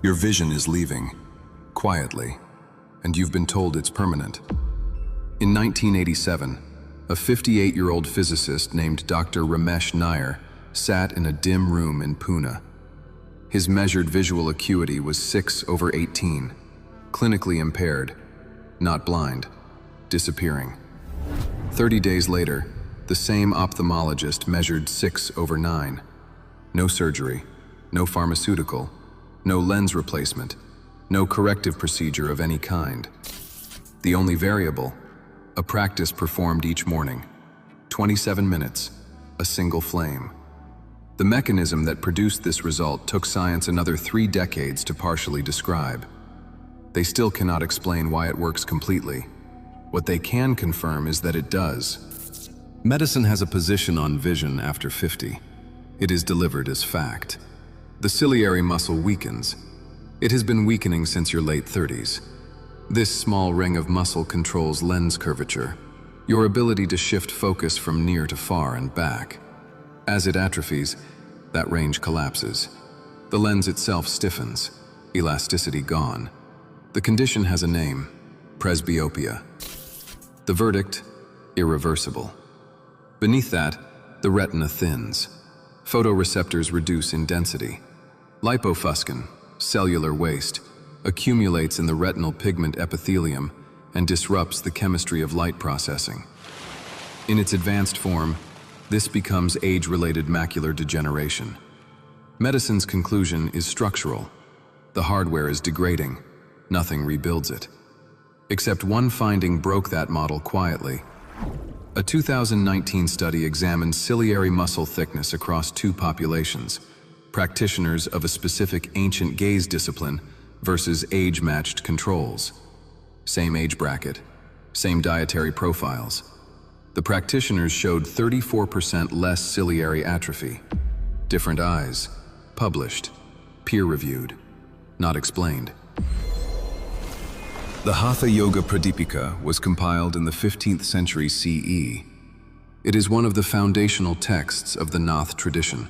Your vision is leaving, quietly, and you've been told it's permanent. In 1987, a 58-year-old physicist named Dr. Ramesh Nair sat in a dim room in Pune. His measured visual acuity was 6/18, clinically impaired, not blind, disappearing. 30 days later, the same ophthalmologist measured 6/9. No surgery, no pharmaceutical, no lens replacement, no corrective procedure of any kind. The only variable, a practice performed each morning. 27 minutes, a single flame. The mechanism that produced this result took science another 3 decades to partially describe. They still cannot explain why it works completely. What they can confirm is that it does. Medicine has a position on vision after 50. It is delivered as fact. The ciliary muscle weakens. It has been weakening since your late 30s. This small ring of muscle controls lens curvature, your ability to shift focus from near to far and back. As it atrophies, that range collapses. The lens itself stiffens, elasticity gone. The condition has a name, presbyopia. The verdict, irreversible. Beneath that, the retina thins. Photoreceptors reduce in density. Lipofuscin, cellular waste, accumulates in the retinal pigment epithelium and disrupts the chemistry of light processing. In its advanced form, this becomes age-related macular degeneration. Medicine's conclusion is structural. The hardware is degrading. Nothing rebuilds it. Except one finding broke that model quietly. A 2019 study examined ciliary muscle thickness across 2 populations, practitioners of a specific ancient gaze discipline versus age-matched controls. Same age bracket, same dietary profiles. The practitioners showed 34% less ciliary atrophy. Different eyes, published, peer-reviewed, not explained. The Hatha Yoga Pradipika was compiled in the 15th century CE. It is one of the foundational texts of the Nath tradition,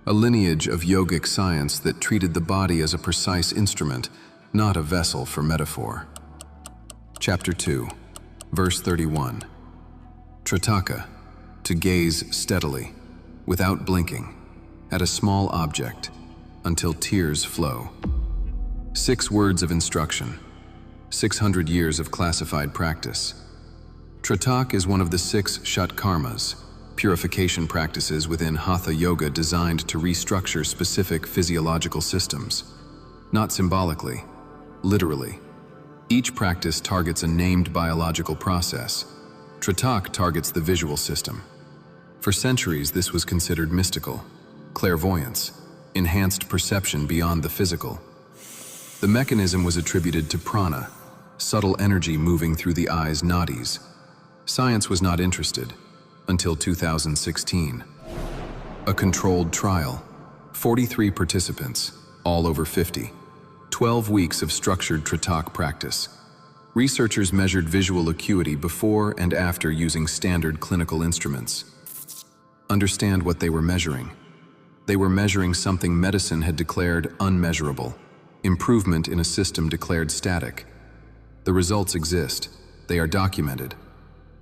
a lineage of yogic science that treated the body as a precise instrument, not a vessel for metaphor. Chapter 2, verse 31. Trataka, to gaze steadily, without blinking, at a small object, until tears flow. 6 words of instruction, 600 years of classified practice. Trataka is one of the 6 Shatkarmas, purification practices within Hatha Yoga designed to restructure specific physiological systems. Not symbolically, literally. Each practice targets a named biological process. Trataka targets the visual system. For centuries, this was considered mystical, clairvoyance, enhanced perception beyond the physical. The mechanism was attributed to prana, subtle energy moving through the eye's nadis. Science was not interested until 2016. A controlled trial, 43 participants, all over 50, 12 weeks of structured Trataka practice. Researchers measured visual acuity before and after using standard clinical instruments. Understand what they were measuring. They were measuring something medicine had declared unmeasurable, improvement in a system declared static. The results exist. They are documented.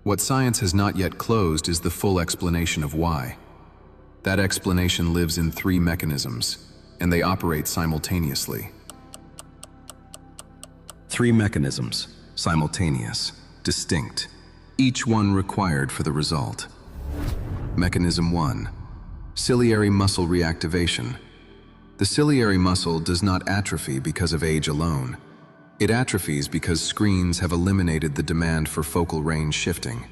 What science has not yet closed is the full explanation of why. That explanation lives in 3 mechanisms, and they operate simultaneously. 3 mechanisms, simultaneous, distinct, each one required for the result. Mechanism 1, ciliary muscle reactivation. The ciliary muscle does not atrophy because of age alone. It atrophies because screens have eliminated the demand for focal range shifting.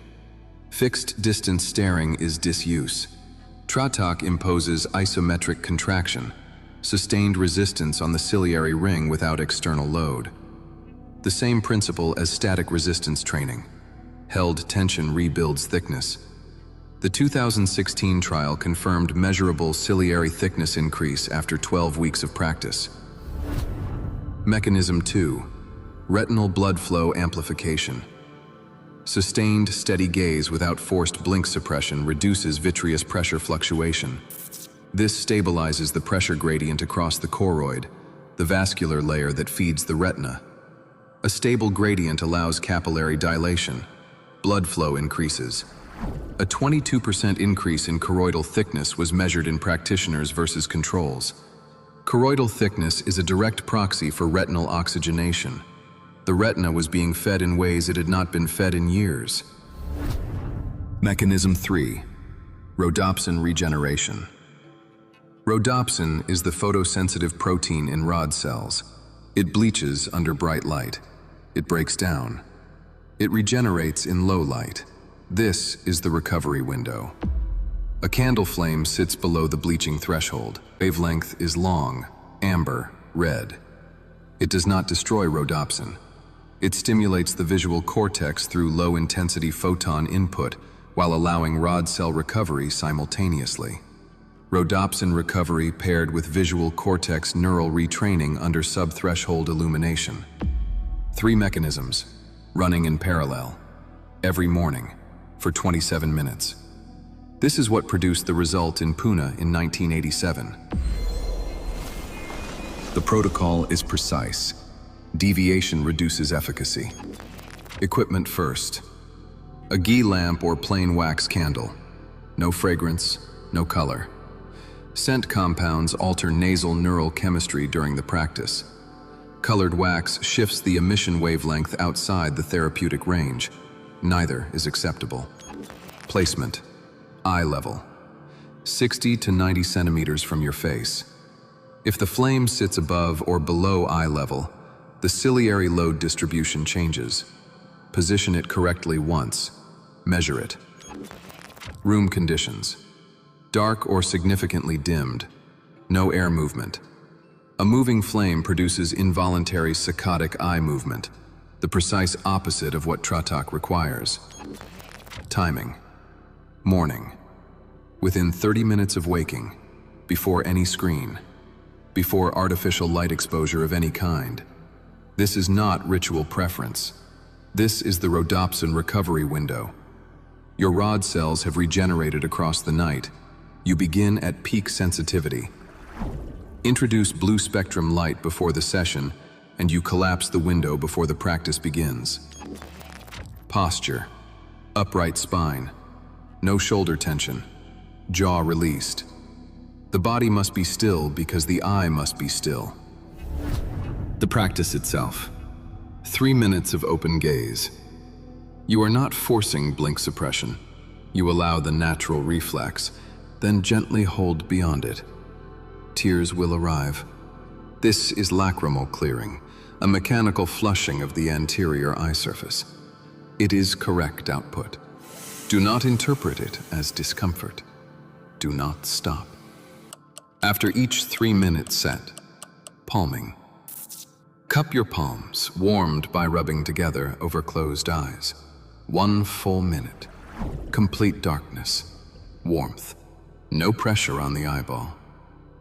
Fixed distance staring is disuse. Trataka imposes isometric contraction, sustained resistance on the ciliary ring without external load. The same principle as static resistance training. Held tension rebuilds thickness. The 2016 trial confirmed measurable ciliary thickness increase after 12 weeks of practice. Mechanism 2, retinal blood flow amplification. Sustained, steady gaze without forced blink suppression reduces vitreous pressure fluctuation. This stabilizes the pressure gradient across the choroid, the vascular layer that feeds the retina. A stable gradient allows capillary dilation. Blood flow increases. A 22% increase in choroidal thickness was measured in practitioners versus controls. Choroidal thickness is a direct proxy for retinal oxygenation. The retina was being fed in ways it had not been fed in years. Mechanism 3. Rhodopsin regeneration. Rhodopsin is the photosensitive protein in rod cells. It bleaches under bright light. It breaks down. It regenerates in low light. This is the recovery window. A candle flame sits below the bleaching threshold. Wavelength is long, amber, red. It does not destroy rhodopsin. It stimulates the visual cortex through low-intensity photon input while allowing rod cell recovery simultaneously. Rhodopsin recovery paired with visual cortex neural retraining under subthreshold illumination. 3 mechanisms, running in parallel, every morning, for 27 minutes. This is what produced the result in Pune in 1987. The protocol is precise. Deviation reduces efficacy. Equipment first. A ghee lamp or plain wax candle. No fragrance, no color. Scent compounds alter nasal neural chemistry during the practice. Colored wax shifts the emission wavelength outside the therapeutic range. Neither is acceptable. Placement. Eye level. 60 to 90 centimeters from your face. If the flame sits above or below eye level, the ciliary load distribution changes. Position it correctly once. Measure it. Room conditions. Dark or significantly dimmed. No air movement. A moving flame produces involuntary saccadic eye movement, the precise opposite of what Trataka requires. Timing. Morning. Within 30 minutes of waking, before any screen, before artificial light exposure of any kind. This is not ritual preference. This is the rhodopsin recovery window. Your rod cells have regenerated across the night. You begin at peak sensitivity. Introduce blue spectrum light before the session, and you collapse the window before the practice begins. Posture. Upright spine. No shoulder tension. Jaw released. The body must be still because the eye must be still. The practice itself. 3 minutes of open gaze. You are not forcing blink suppression. You allow the natural reflex, then gently hold beyond it. Tears will arrive. This is lacrimal clearing, a mechanical flushing of the anterior eye surface. It is correct output. Do not interpret it as discomfort. Do not stop. After each 3-minute set, palming. Cup your palms, warmed by rubbing together over closed eyes. 1 full minute. Complete darkness. Warmth. No pressure on the eyeball.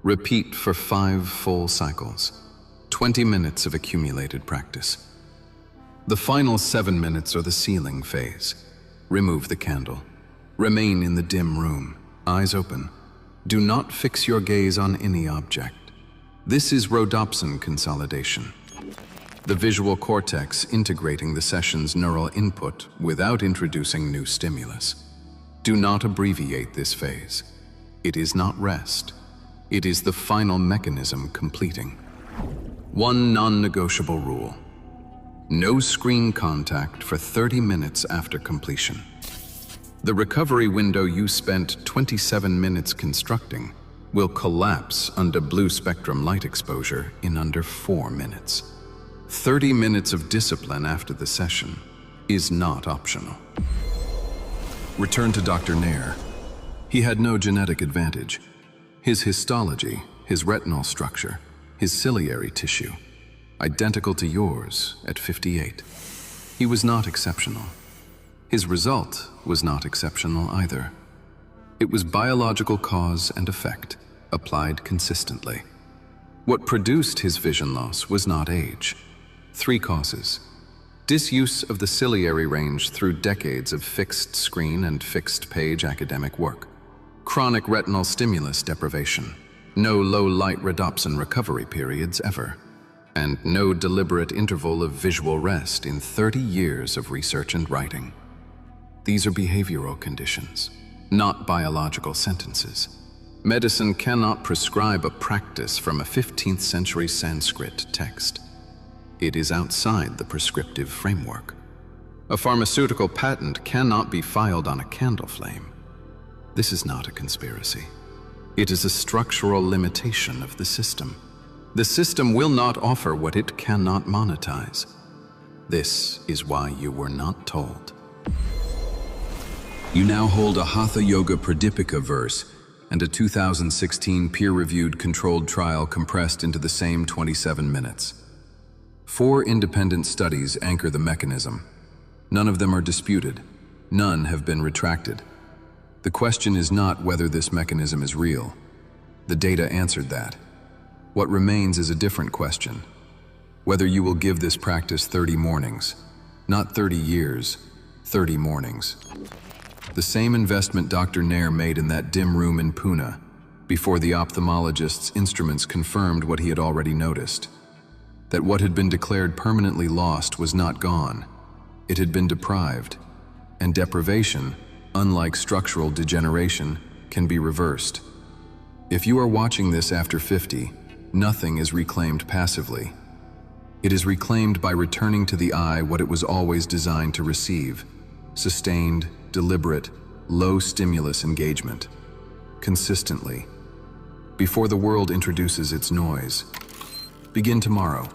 Repeat for 5 full cycles. 20 minutes of accumulated practice. The final 7 minutes are the sealing phase. Remove the candle. Remain in the dim room, eyes open. Do not fix your gaze on any object. This is rhodopsin consolidation. The visual cortex integrating the session's neural input without introducing new stimulus. Do not abbreviate this phase. It is not rest. It is the final mechanism completing. 1 non-negotiable rule. No screen contact for 30 minutes after completion. The recovery window you spent 27 minutes constructing will collapse under blue spectrum light exposure in under 4 minutes. 30 minutes of discipline after the session is not optional. Return to Dr. Nair. He had no genetic advantage. His histology, his retinal structure, his ciliary tissue, identical to yours at 58. He was not exceptional. His result was not exceptional either. It was biological cause and effect, applied consistently. What produced his vision loss was not age. 3 causes. Disuse of the ciliary range through decades of fixed screen and fixed page academic work. Chronic retinal stimulus deprivation. no low light rhodopsin recovery periods ever, and no deliberate interval of visual rest in 30 years of research and writing. These are behavioral conditions, not biological sentences. Medicine cannot prescribe a practice from a 15th century Sanskrit text. It is outside the prescriptive framework. A pharmaceutical patent cannot be filed on a candle flame. This is not a conspiracy. It is a structural limitation of the system. The system will not offer what it cannot monetize. This is why you were not told. You now hold a Hatha Yoga Pradipika verse and a 2016 peer-reviewed controlled trial compressed into the same 27 minutes. 4 independent studies anchor the mechanism. None of them are disputed. None have been retracted. The question is not whether this mechanism is real. The data answered that. What remains is a different question. Whether you will give this practice 30 mornings, not 30 years, 30 mornings. The same investment Dr. Nair made in that dim room in Pune, before the ophthalmologist's instruments confirmed what he had already noticed. That what had been declared permanently lost was not gone. It had been deprived, and deprivation, unlike structural degeneration, can be reversed. If you are watching this after 50, nothing is reclaimed passively. It is reclaimed by returning to the eye what it was always designed to receive: sustained, deliberate, low-stimulus engagement. Consistently. Before the world introduces its noise. Begin tomorrow.